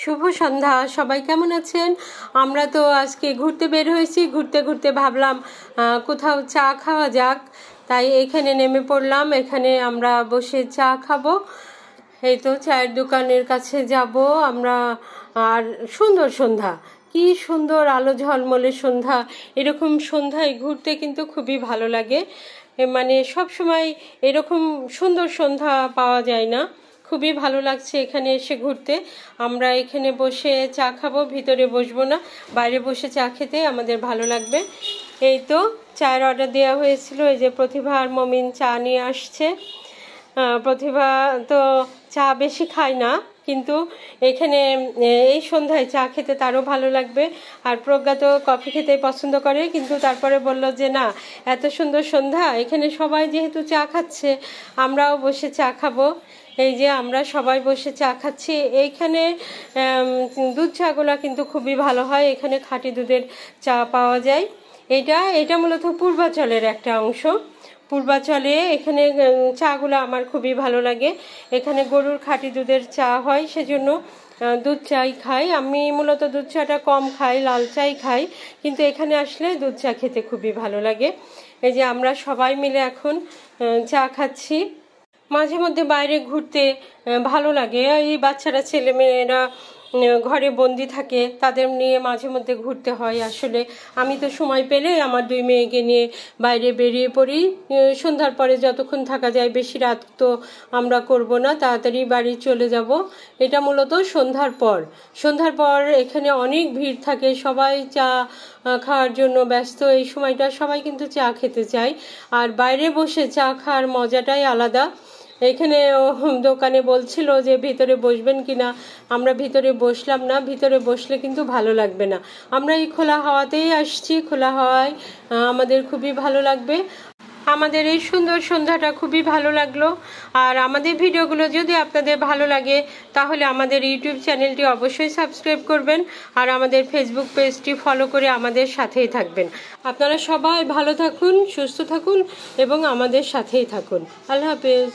শুভ সন্ধ্যা। সবাই কেমন আছেন? আমরা তো আজকে ঘুরতে বের হয়েছি। ঘুরতে ঘুরতে ভাবলাম কোথাও চা খাওয়া যাক, তাই এখানে নেমে পড়লাম। এখানে আমরা বসে চা খাবো। এই তো চায়ের দোকানের কাছে যাব আমরা। আর সুন্দর সন্ধ্যা, কি সুন্দর আলো ঝলমলে সন্ধ্যা। এরকম সন্ধ্যায় ঘুরতে কিন্তু খুবই ভালো লাগে। মানে সব সময় এরকম সুন্দর সন্ধ্যা পাওয়া যায় না। খুবই ভালো লাগছে এখানে এসে ঘুরতে। আমরা এখানে বসে চা খাবো, ভিতরে বসবো না, বাইরে বসে চা খেতে আমাদের ভালো লাগবে। এই তো চায়ের অর্ডার দেওয়া হয়েছিল। এই যে প্রতিভা আর মমিন চা নিয়ে আসছে। প্রতিভা তো চা বেশি খায় না, কিন্তু এখানে এই সন্ধ্যায় চা খেতে তারও ভালো লাগবে। আর প্রজ্ঞা তো কফি খেতে পছন্দ করে, কিন্তু তারপরে বলল যে না, এত সুন্দর সন্ধ্যা, এখানে সবাই যেহেতু চা খাচ্ছে আমরাও বসে চা খাবো। এই যে আমরা সবাই বসে চা খাচ্ছি। এইখানে দুধ চাগুলা কিন্তু খুবই ভালো হয়। এখানে খাঁটি দুধের চা পাওয়া যায়। এটা মূলত পূর্বাচলের একটা অংশ। পূর্বাচলে এখানে চাগুলো আমার খুবই ভালো লাগে। এখানে গরুর খাঁটি দুধের চা হয়, সেজন্য দুধ চাই খাই। আমি মূলত দুধ চাটা কম খাই, লাল চাই খাই, কিন্তু এখানে আসলে দুধ চা খেতে খুবই ভালো লাগে। এই যে আমরা সবাই মিলে এখন চা খাচ্ছি। মাঝে মধ্যে বাইরে ঘুরতে ভালো লাগে। এই বাচ্চারা, ছেলেমেয়েরা ঘরে বন্দি থাকে, তাদের নিয়ে মাঝে মধ্যে ঘুরতে হয়। আসলে আমি তো সময় পেলে আমার দুই মেয়েকে নিয়ে বাইরে বেরিয়ে পড়ি। সন্ধ্যার পরে যতক্ষণ থাকা যায়, বেশি রাত তো আমরা করব না, তাড়াতাড়ি বাড়ি চলে যাব। এটা মূলত সন্ধ্যার পর এখানে অনেক ভিড় থাকে, সবাই চা খাওয়ার জন্য ব্যস্ত। এই সময়টা সবাই কিন্তু চা খেতে চায়, আর বাইরে বসে চা খাওয়ার মজাটাই আলাদা। এখানে দোকানে বলছিল যে ভিতরে বসবেন কিনা, আমরা ভিতরে বসলাম না। ভিতরে বসলে কিন্তু ভালো লাগবে না। আমরা এই খোলা হাওয়াতেই আসছি। খোলা হাওয়ায় আমাদের খুবই ভালো লাগবে। আমাদের এই সুন্দর সন্ধ্যাটা খুবই ভালো লাগলো। আর আমাদের ভিডিওগুলো যদি আপনাদের ভালো লাগে, তাহলে আমাদের ইউটিউব চ্যানেলটি অবশ্যই সাবস্ক্রাইব করবেন, আর আমাদের ফেসবুক পেজটি ফলো করে আমাদের সাথেই থাকবেন। আপনারা সবাই ভালো থাকুন, সুস্থ থাকুন এবং আমাদের সাথেই থাকুন। আল্লাহ হাফেজ।